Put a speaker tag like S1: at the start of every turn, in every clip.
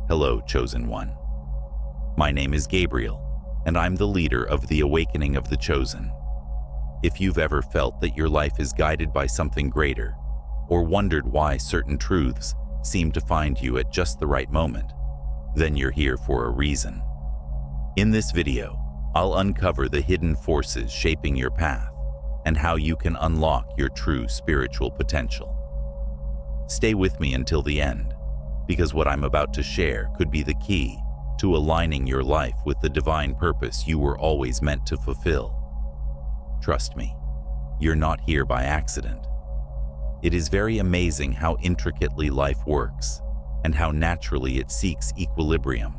S1: Hello, Chosen One. My name is Gabriel, and I'm the leader of the Awakening of the Chosen. If you've ever felt that your life is guided by something greater, or wondered why certain truths seem to find you at just the right moment, then you're here for a reason. In this video, I'll uncover the hidden forces shaping your path and how you can unlock your true spiritual potential. Stay with me until the end, because what I'm about to share could be the key to aligning your life with the divine purpose you were always meant to fulfill. Trust me, you're not here by accident. It is very amazing how intricately life works and how naturally it seeks equilibrium.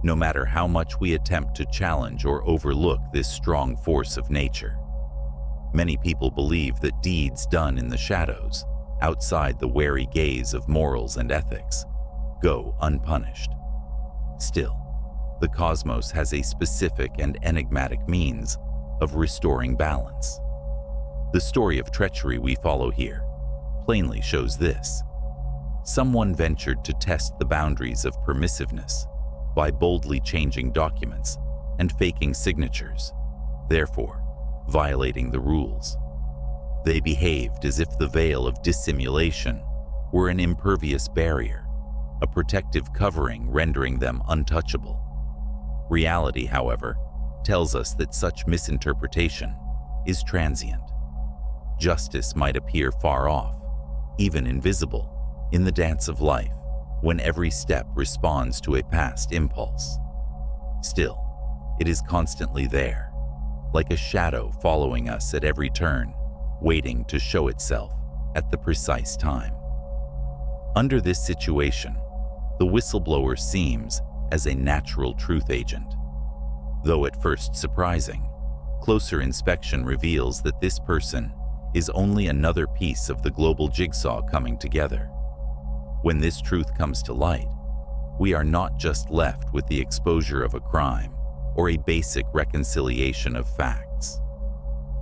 S1: No matter how much we attempt to challenge or overlook this strong force of nature. Many people believe that deeds done in the shadows, outside the wary gaze of morals and ethics, go unpunished. Still, the cosmos has a specific and enigmatic means of restoring balance. The story of treachery we follow here plainly shows this. Someone ventured to test the boundaries of permissiveness by boldly changing documents and faking signatures, therefore violating the rules. They behaved as if the veil of dissimulation were an impervious barrier, a protective covering rendering them untouchable. Reality, however, tells us that such misinterpretation is transient. Justice might appear far off, even invisible, in the dance of life, when every step responds to a past impulse. Still, it is constantly there, like a shadow following us at every turn, waiting to show itself at the precise time. Under this situation, the whistleblower seems as a natural truth agent. Though at first surprising, closer inspection reveals that this person is only another piece of the global jigsaw coming together. When this truth comes to light, we are not just left with the exposure of a crime or a basic reconciliation of facts.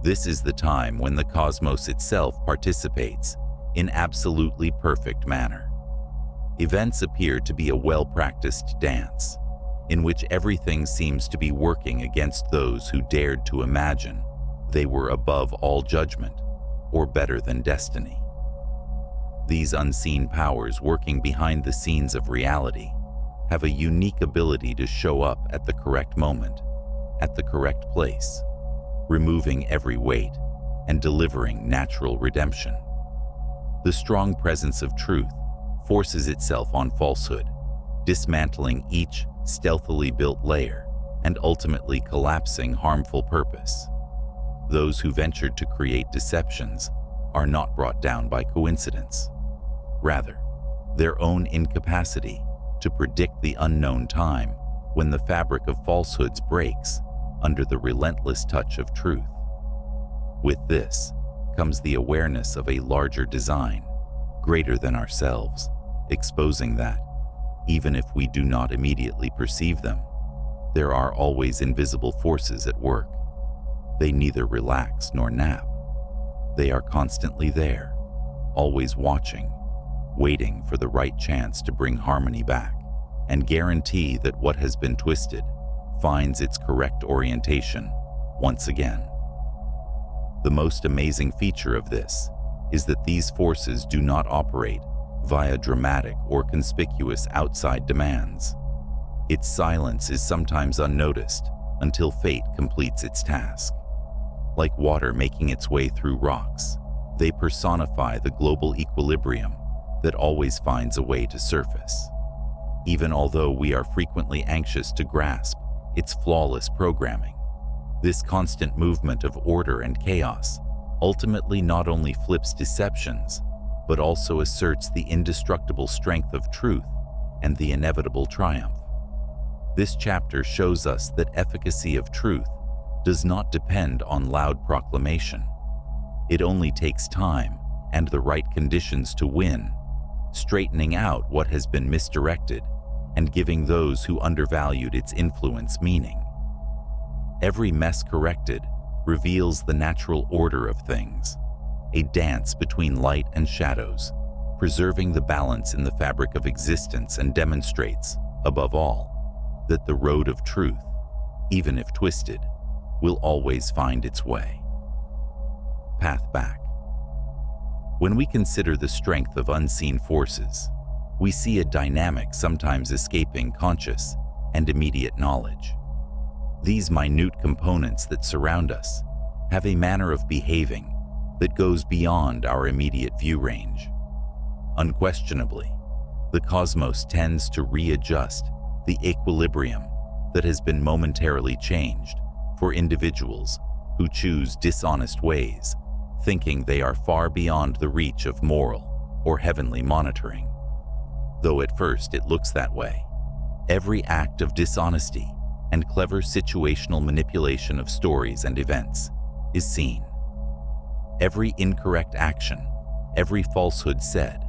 S1: This is the time when the cosmos itself participates in absolutely perfect manner. Events appear to be a well-practiced dance, in which everything seems to be working against those who dared to imagine they were above all judgment or better than destiny. These unseen powers working behind the scenes of reality have a unique ability to show up at the correct moment, at the correct place, removing every weight and delivering natural redemption. The strong presence of truth forces itself on falsehood, dismantling each stealthily built layer and ultimately collapsing harmful purpose. Those who ventured to create deceptions are not brought down by coincidence. Rather, their own incapacity to predict the unknown time when the fabric of falsehoods breaks under the relentless touch of truth. With this comes the awareness of a larger design, greater than ourselves, exposing that, even if we do not immediately perceive them, there are always invisible forces at work. They neither relax nor nap. They are constantly there, always watching, waiting for the right chance to bring harmony back and guarantee that what has been twisted finds its correct orientation once again. The most amazing feature of this is that these forces do not operate via dramatic or conspicuous outside demands. Its silence is sometimes unnoticed until fate completes its task. Like water making its way through rocks, they personify the global equilibrium that always finds a way to surface. Even although we are frequently anxious to grasp its flawless programming, this constant movement of order and chaos ultimately not only flips deceptions, but also asserts the indestructible strength of truth and the inevitable triumph. This chapter shows us that efficacy of truth does not depend on loud proclamation. It only takes time and the right conditions to win, straightening out what has been misdirected and giving those who undervalued its influence meaning. Every mess corrected reveals the natural order of things, a dance between light and shadows, preserving the balance in the fabric of existence, and demonstrates, above all, that the road of truth, even if twisted, will always find its way. Path back. When we consider the strength of unseen forces, we see a dynamic sometimes escaping conscious and immediate knowledge. These minute components that surround us have a manner of behaving that goes beyond our immediate view range. Unquestionably, the cosmos tends to readjust the equilibrium that has been momentarily changed for individuals who choose dishonest ways, thinking they are far beyond the reach of moral or heavenly monitoring. Though at first it looks that way, every act of dishonesty and clever situational manipulation of stories and events is seen. Every incorrect action, every falsehood said,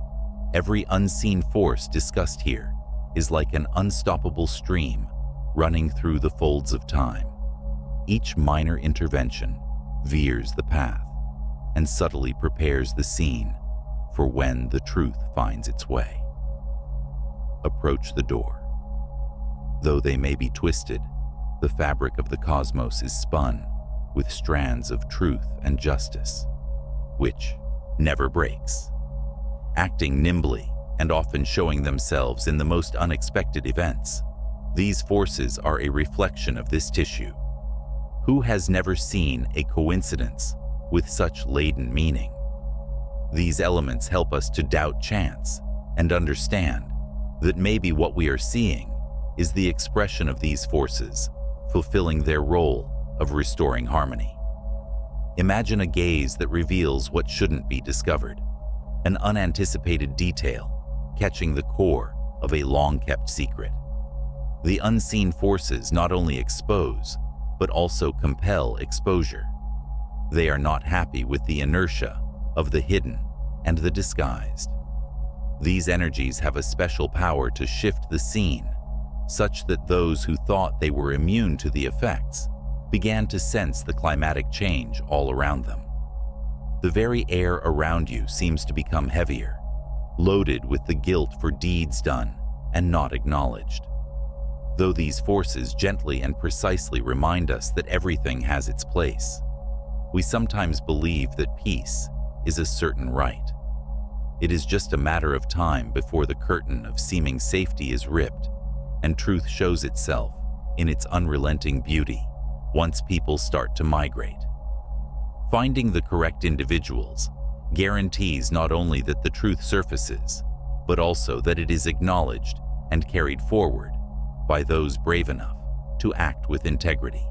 S1: every unseen force discussed here is like an unstoppable stream running through the folds of time. Each minor intervention veers the path and subtly prepares the scene for when the truth finds its way. Approach the door. Though they may be twisted, the fabric of the cosmos is spun with strands of truth and justice, which never breaks. Acting nimbly and often showing themselves in the most unexpected events, these forces are a reflection of this tissue. Who has never seen a coincidence with such laden meaning? These elements help us to doubt chance and understand that maybe what we are seeing is the expression of these forces fulfilling their role of restoring harmony. Imagine a gaze that reveals what shouldn't be discovered, an unanticipated detail catching the core of a long-kept secret. The unseen forces not only expose, but also compel exposure. They are not happy with the inertia of the hidden and the disguised. These energies have a special power to shift the scene, such that those who thought they were immune to the effects began to sense the climatic change all around them. The very air around you seems to become heavier, loaded with the guilt for deeds done and not acknowledged. Though these forces gently and precisely remind us that everything has its place, we sometimes believe that peace is a certain right. It is just a matter of time before the curtain of seeming safety is ripped and truth shows itself in its unrelenting beauty once people start to migrate. Finding the correct individuals guarantees not only that the truth surfaces, but also that it is acknowledged and carried forward by those brave enough to act with integrity.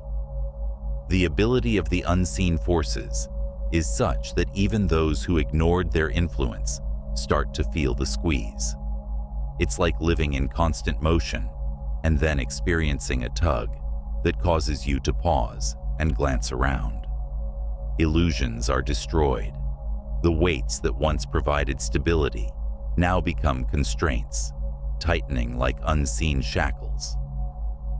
S1: The ability of the unseen forces is such that even those who ignored their influence start to feel the squeeze. It's like living in constant motion and then experiencing a tug that causes you to pause and glance around. Illusions are destroyed. The weights that once provided stability now become constraints, tightening like unseen shackles.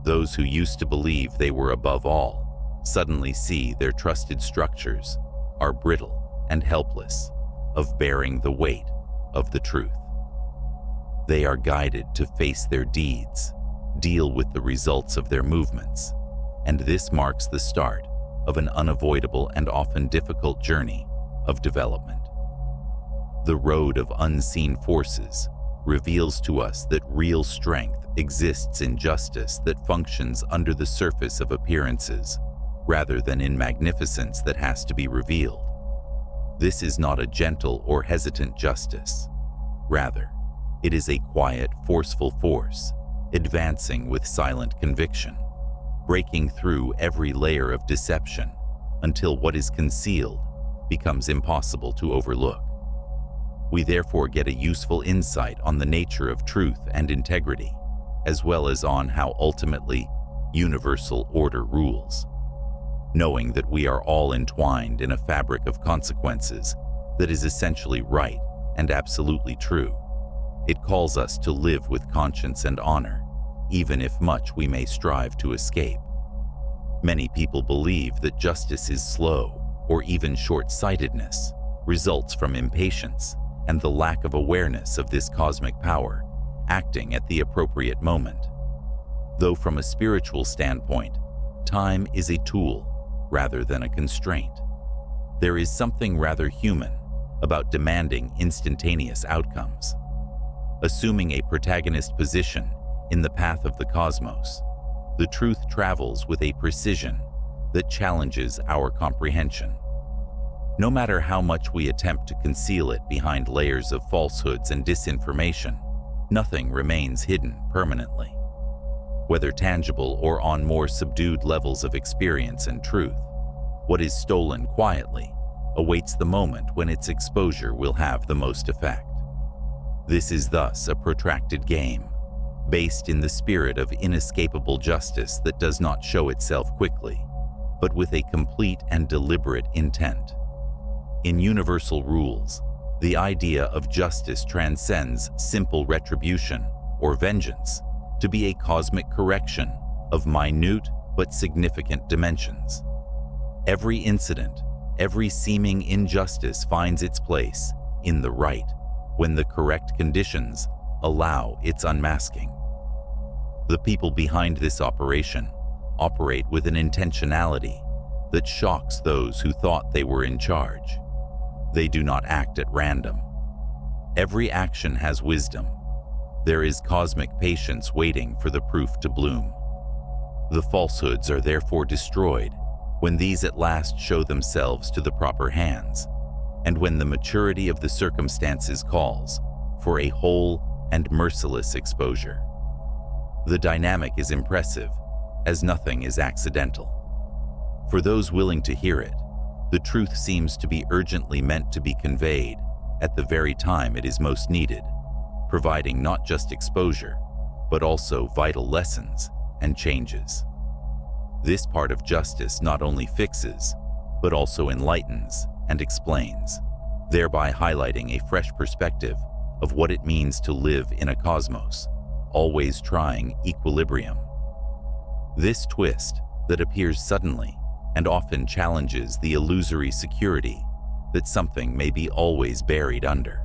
S1: Those who used to believe they were above all suddenly see their trusted structures are brittle and helpless of bearing the weight of the truth. They are guided to face their deeds, deal with the results of their movements, and this marks the start of an unavoidable and often difficult journey of development. The road of unseen forces reveals to us that real strength exists in justice that functions under the surface of appearances, rather than in magnificence that has to be revealed. This is not a gentle or hesitant justice. Rather, it is a quiet, forceful force, advancing with silent conviction, breaking through every layer of deception until what is concealed becomes impossible to overlook. We therefore get a useful insight on the nature of truth and integrity, as well as on how ultimately universal order rules. Knowing that we are all entwined in a fabric of consequences that is essentially right and absolutely true, it calls us to live with conscience and honor, even if much we may strive to escape. Many people believe that justice is slow, or even short-sightedness results from impatience and the lack of awareness of this cosmic power acting at the appropriate moment. Though from a spiritual standpoint, time is a tool rather than a constraint. There is something rather human about demanding instantaneous outcomes. Assuming a protagonist position in the path of the cosmos, the truth travels with a precision that challenges our comprehension. No matter how much we attempt to conceal it behind layers of falsehoods and disinformation, nothing remains hidden permanently. Whether tangible or on more subdued levels of experience and truth, what is stolen quietly awaits the moment when its exposure will have the most effect. This is thus a protracted game, based in the spirit of inescapable justice that does not show itself quickly, but with a complete and deliberate intent. In universal rules, the idea of justice transcends simple retribution or vengeance to be a cosmic correction of minute but significant dimensions. Every incident, every seeming injustice finds its place in the right when the correct conditions allow its unmasking. The people behind this operation operate with an intentionality that shocks those who thought they were in charge. They do not act at random. Every action has wisdom. There is cosmic patience waiting for the proof to bloom. The falsehoods are therefore destroyed when these at last show themselves to the proper hands, and when the maturity of the circumstances calls for a whole and merciless exposure. The dynamic is impressive, as nothing is accidental. For those willing to hear it, the truth seems to be urgently meant to be conveyed at the very time it is most needed, providing not just exposure, but also vital lessons and changes. This part of justice not only fixes, but also enlightens and explains, thereby highlighting a fresh perspective of what it means to live in a cosmos, always trying equilibrium. This twist that appears suddenly and often challenges the illusory security that something may be always buried under.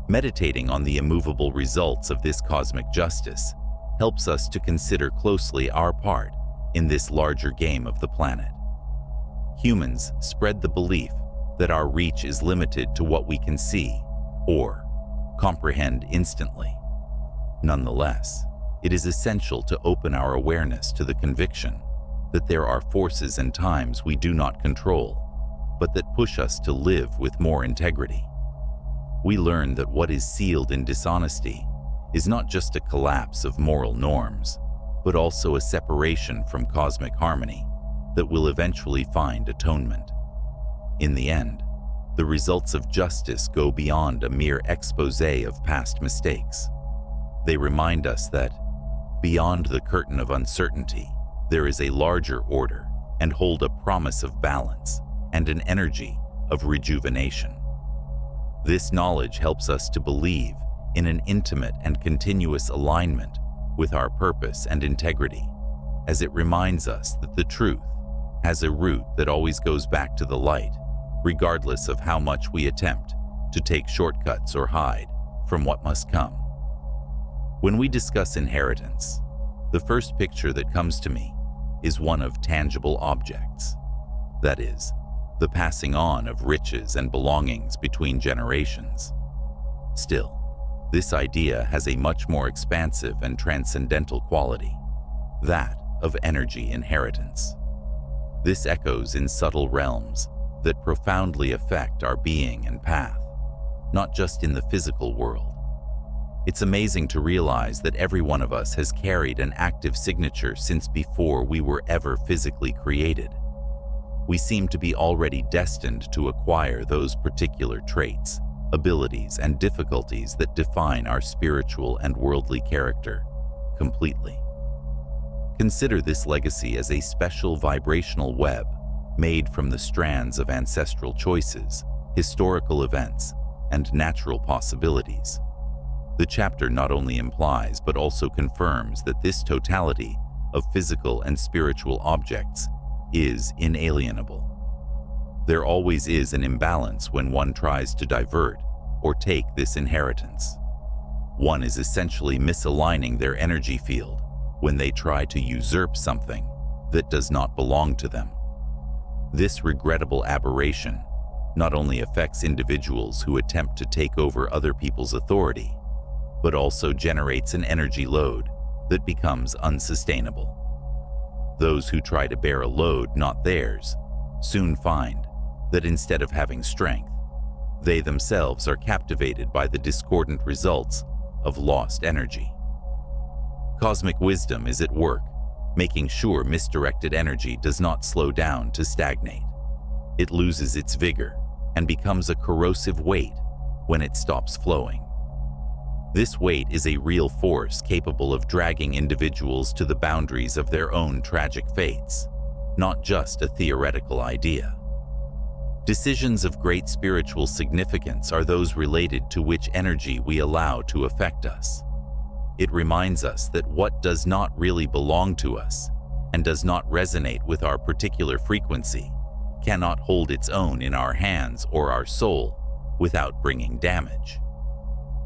S1: Meditating on the immovable results of this cosmic justice helps us to consider closely our part in this larger game of the planet. Humans spread the belief that our reach is limited to what we can see or comprehend instantly. Nonetheless, it is essential to open our awareness to the conviction that there are forces and times we do not control, but that push us to live with more integrity. We learn that what is sealed in dishonesty is not just a collapse of moral norms, but also a separation from cosmic harmony that will eventually find atonement. In the end, the results of justice go beyond a mere exposé of past mistakes. They remind us that, beyond the curtain of uncertainty, there is a larger order and hold a promise of balance and an energy of rejuvenation. This knowledge helps us to believe in an intimate and continuous alignment with our purpose and integrity, as it reminds us that the truth has a route that always goes back to the light, regardless of how much we attempt to take shortcuts or hide from what must come. When we discuss inheritance, the first picture that comes to me is one of tangible objects. That is, the passing on of riches and belongings between generations. Still, this idea has a much more expansive and transcendental quality, that of energy inheritance. This echoes in subtle realms that profoundly affect our being and path, not just in the physical world. It's amazing to realize that every one of us has carried an active signature since before we were ever physically created. We seem to be already destined to acquire those particular traits, abilities, and difficulties that define our spiritual and worldly character completely. Consider this legacy as a special vibrational web made from the strands of ancestral choices, historical events, and natural possibilities. The chapter not only implies but also confirms that this totality of physical and spiritual objects is inalienable. There always is an imbalance when one tries to divert or take this inheritance. One is essentially misaligning their energy field when they try to usurp something that does not belong to them. This regrettable aberration not only affects individuals who attempt to take over other people's authority, but also generates an energy load that becomes unsustainable. Those who try to bear a load not theirs soon find that instead of having strength, they themselves are captivated by the discordant results of lost energy. Cosmic wisdom is at work, making sure misdirected energy does not slow down to stagnate. It loses its vigor and becomes a corrosive weight when it stops flowing. This weight is a real force capable of dragging individuals to the boundaries of their own tragic fates, not just a theoretical idea. Decisions of great spiritual significance are those related to which energy we allow to affect us. It reminds us that what does not really belong to us and does not resonate with our particular frequency cannot hold its own in our hands or our soul without bringing damage.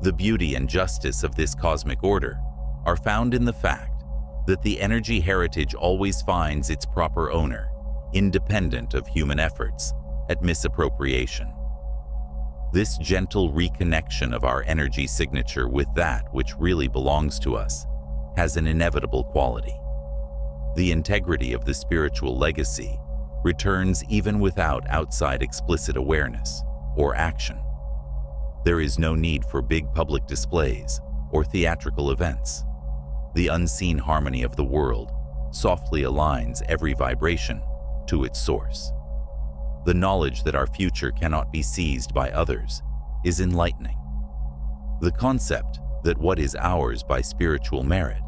S1: The beauty and justice of this cosmic order are found in the fact that the energy heritage always finds its proper owner, independent of human efforts at misappropriation. This gentle reconnection of our energy signature with that which really belongs to us has an inevitable quality. The integrity of the spiritual legacy returns even without outside explicit awareness or action. There is no need for big public displays or theatrical events. The unseen harmony of the world softly aligns every vibration to its source. The knowledge that our future cannot be seized by others is enlightening. The concept that what is ours by spiritual merit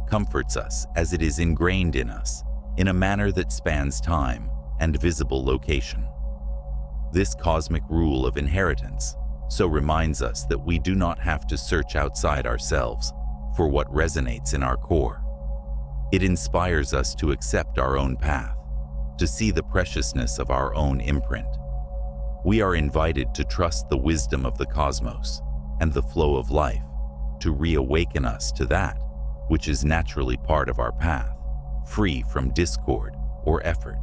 S1: comforts us as it is ingrained in us in a manner that spans time and visible location. This cosmic rule of inheritance so reminds us that we do not have to search outside ourselves for what resonates in our core. It inspires us to accept our own path, to see the preciousness of our own imprint. We are invited to trust the wisdom of the cosmos and the flow of life to reawaken us to that which is naturally part of our path, free from discord or effort.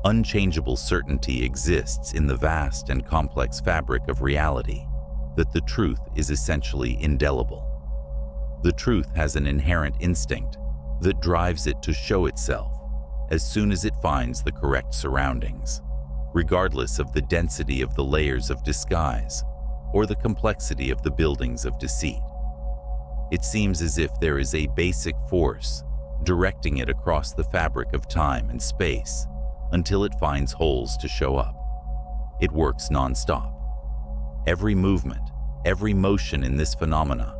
S1: Unchangeable certainty exists in the vast and complex fabric of reality that the truth is essentially indelible. The truth has an inherent instinct that drives it to show itself as soon as it finds the correct surroundings, regardless of the density of the layers of disguise or the complexity of the buildings of deceit. It seems as if there is a basic force directing it across the fabric of time and space until it finds holes to show up. It works nonstop. Every movement, every motion in this phenomena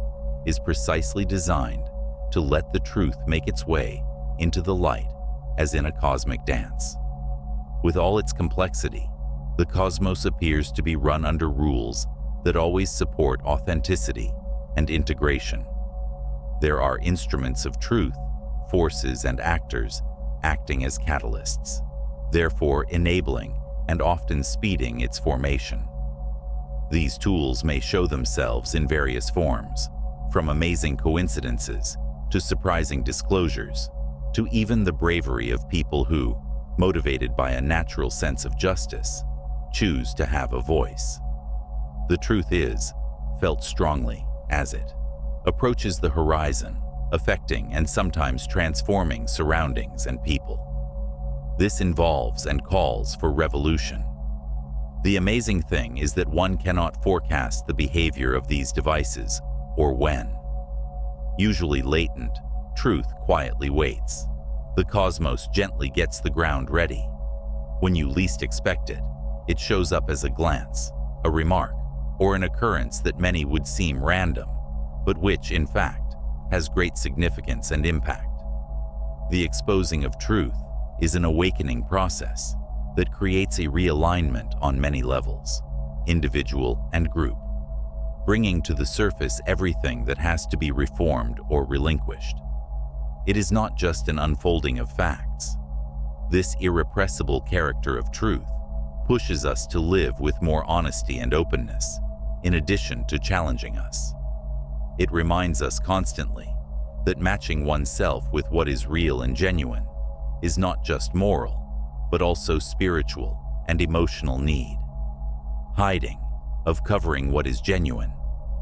S1: is precisely designed to let the truth make its way into the light as in a cosmic dance. With all its complexity, the cosmos appears to be run under rules that always support authenticity and integration. There are instruments of truth, forces and actors acting as catalysts, therefore enabling and often speeding its formation. These tools may show themselves in various forms, from amazing coincidences to surprising disclosures, to even the bravery of people who, motivated by a natural sense of justice, choose to have a voice. The truth is felt strongly as it approaches the horizon, affecting and sometimes transforming surroundings and people. This involves and calls for revolution. The amazing thing is that one cannot forecast the behavior of these devices or when. Usually latent, truth quietly waits. The cosmos gently gets the ground ready. When you least expect it, it shows up as a glance, a remark, or an occurrence that many would seem random, but which, in fact, has great significance and impact. The exposing of truth is an awakening process that creates a realignment on many levels, individual and group, bringing to the surface everything that has to be reformed or relinquished. It is not just an unfolding of facts. This irrepressible character of truth pushes us to live with more honesty and openness, in addition to challenging us. It reminds us constantly that matching oneself with what is real and genuine is not just moral, but also spiritual and emotional need. Hiding, of covering what is genuine,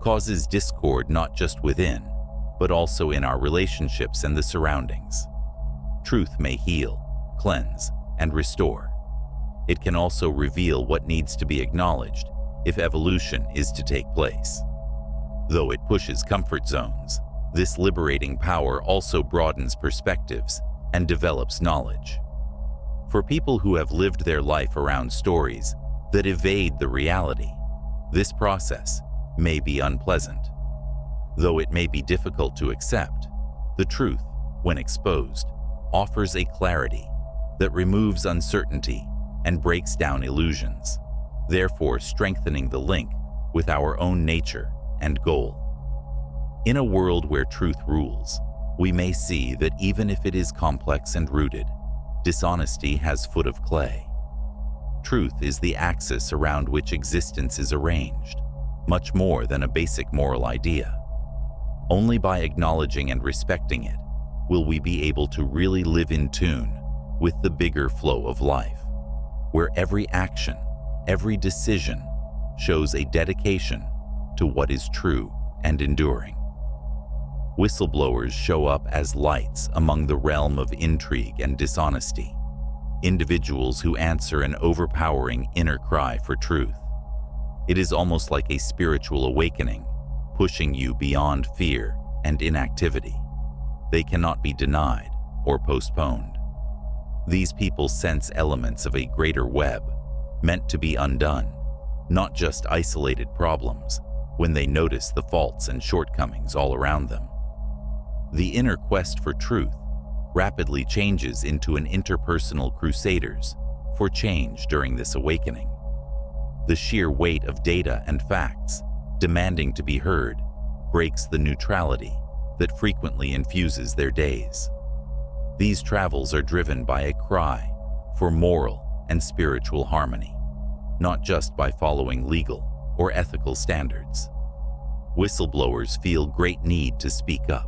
S1: causes discord not just within, but also in our relationships and the surroundings. Truth may heal, cleanse, and restore. It can also reveal what needs to be acknowledged if evolution is to take place. Though it pushes comfort zones, this liberating power also broadens perspectives and develops knowledge. For people who have lived their life around stories that evade the reality, this process may be unpleasant. Though it may be difficult to accept, the truth, when exposed, offers a clarity that removes uncertainty and breaks down illusions, therefore strengthening the link with our own nature and goal. In a world where truth rules, we may see that even if it is complex and rooted, dishonesty has foot of clay. Truth is the axis around which existence is arranged, much more than a basic moral idea. Only by acknowledging and respecting it will we be able to really live in tune with the bigger flow of life, where every action, every decision shows a dedication to what is true and enduring. Whistleblowers show up as lights among the realm of intrigue and dishonesty, individuals who answer an overpowering inner cry for truth. It is almost like a spiritual awakening, pushing you beyond fear and inactivity. They cannot be denied or postponed. These people sense elements of a greater web, meant to be undone, not just isolated problems, when they notice the faults and shortcomings all around them. The inner quest for truth rapidly changes into an interpersonal crusaders for change during this awakening. The sheer weight of data and facts demanding to be heard breaks the neutrality that frequently infuses their days. These travels are driven by a cry for moral and spiritual harmony, not just by following legal or ethical standards. Whistleblowers feel great need to speak up,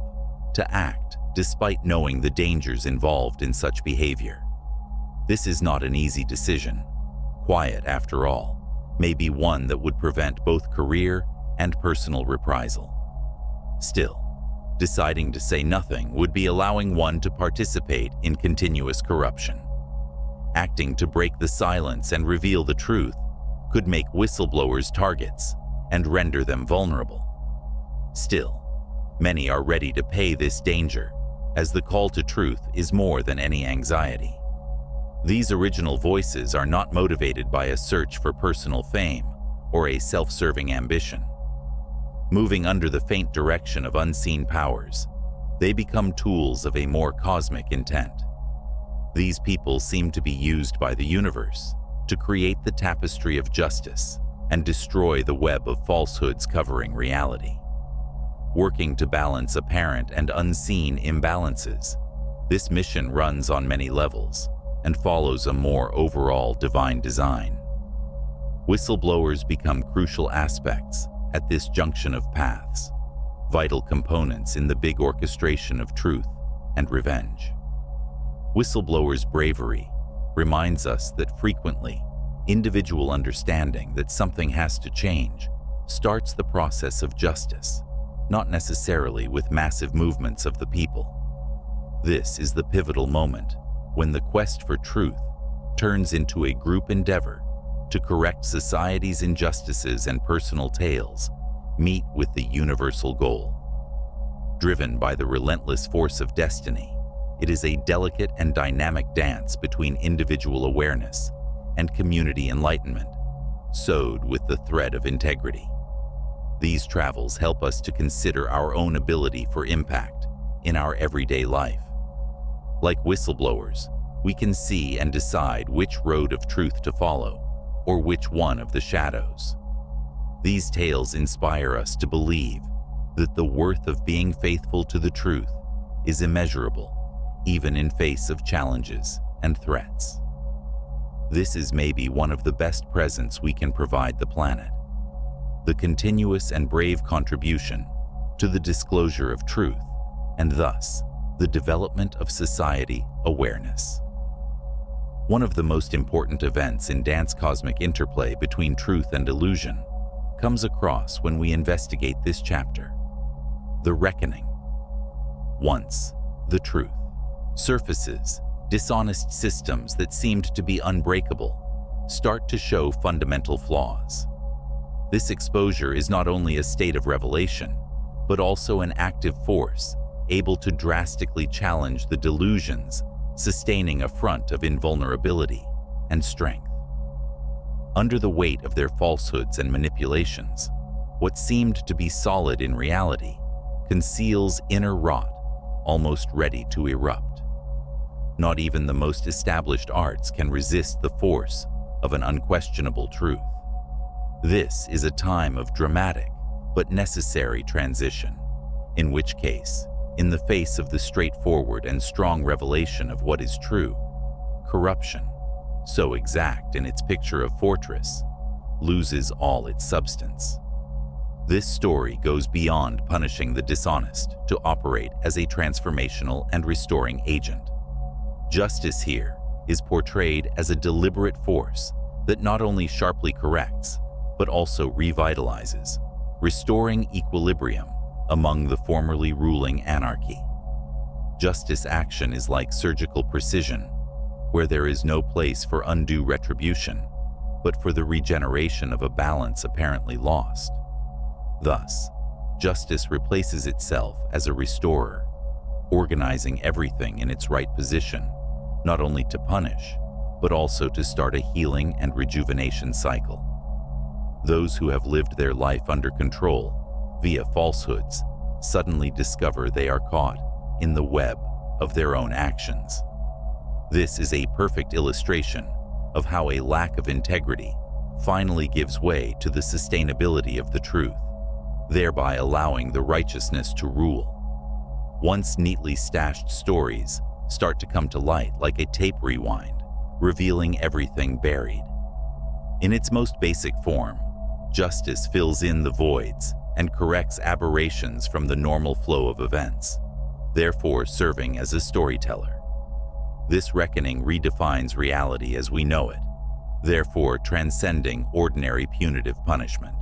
S1: to act despite knowing the dangers involved in such behavior. This is not an easy decision. Quiet, after all, may be one that would prevent both career and personal reprisal. Still, deciding to say nothing would be allowing one to participate in continuous corruption. Acting to break the silence and reveal the truth could make whistleblowers targets and render them vulnerable. Still, many are ready to pay this danger, as the call to truth is more than any anxiety. These original voices are not motivated by a search for personal fame or a self-serving ambition. Moving under the faint direction of unseen powers, they become tools of a more cosmic intent. These people seem to be used by the universe to create the tapestry of justice and destroy the web of falsehoods covering reality. Working to balance apparent and unseen imbalances, this mission runs on many levels and follows a more overall divine design. Whistleblowers become crucial aspects at this junction of paths, vital components in the big orchestration of truth and revenge. Whistleblowers' bravery reminds us that frequently, individual understanding that something has to change starts the process of justice, not necessarily with massive movements of the people. This is the pivotal moment when the quest for truth turns into a group endeavor to correct society's injustices and personal tales meet with the universal goal. Driven by the relentless force of destiny, it is a delicate and dynamic dance between individual awareness and community enlightenment, sewed with the thread of integrity. These travels help us to consider our own ability for impact in our everyday life. Like whistleblowers, we can see and decide which road of truth to follow or which one of the shadows. These tales inspire us to believe that the worth of being faithful to the truth is immeasurable, even in face of challenges and threats. This is maybe one of the best presents we can provide the planet. the continuous and brave contribution to the disclosure of truth, and thus the development of society awareness. One of the most important events in 𖣔's cosmic interplay between truth and illusion comes across when we investigate this chapter: the reckoning. Once the truth surfaces, dishonest systems that seemed to be unbreakable start to show fundamental flaws. This exposure is not only a state of revelation, but also an active force able to drastically challenge the delusions sustaining a front of invulnerability and strength. Under the weight of their falsehoods and manipulations, what seemed to be solid in reality conceals inner rot, almost ready to erupt. Not even the most established arts can resist the force of an unquestionable truth. This is a time of dramatic but necessary transition, in which case, in the face of the straightforward and strong revelation of what is true, corruption, so exact in its picture of fortress, loses all its substance. This story goes beyond punishing the dishonest to operate as a transformational and restoring agent. Justice here is portrayed as a deliberate force that not only sharply corrects, but also revitalizes, restoring equilibrium among the formerly ruling anarchy. Justice action is like surgical precision, where there is no place for undue retribution, but for the regeneration of a balance apparently lost. Thus, justice replaces itself as a restorer, organizing everything in its right position, not only to punish, but also to start a healing and rejuvenation cycle. Those who have lived their life under control via falsehoods suddenly discover they are caught in the web of their own actions. This is a perfect illustration of how a lack of integrity finally gives way to the sustainability of the truth, thereby allowing the righteousness to rule. Once neatly stashed stories start to come to light like a tape rewind, revealing everything buried. In its most basic form, justice fills in the voids and corrects aberrations from the normal flow of events, therefore serving as a storyteller. This reckoning redefines reality as we know it, therefore transcending ordinary punitive punishment.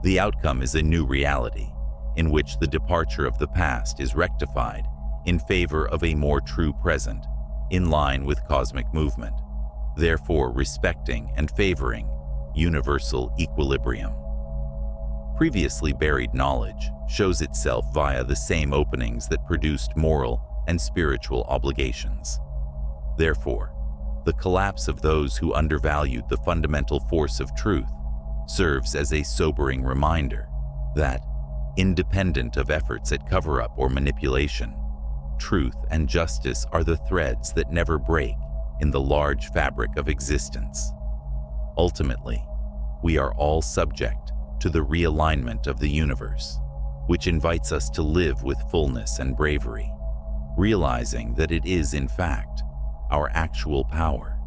S1: The outcome is a new reality, in which the departure of the past is rectified in favor of a more true present, in line with cosmic movement, therefore respecting and favoring universal equilibrium. Previously buried knowledge shows itself via the same openings that produced moral and spiritual obligations. Therefore, the collapse of those who undervalued the fundamental force of truth serves as a sobering reminder that, independent of efforts at cover-up or manipulation, truth and justice are the threads that never break in the large fabric of existence. Ultimately, we are all subject to the realignment of the universe, which invites us to live with fullness and bravery, realizing that it is, in fact, our actual power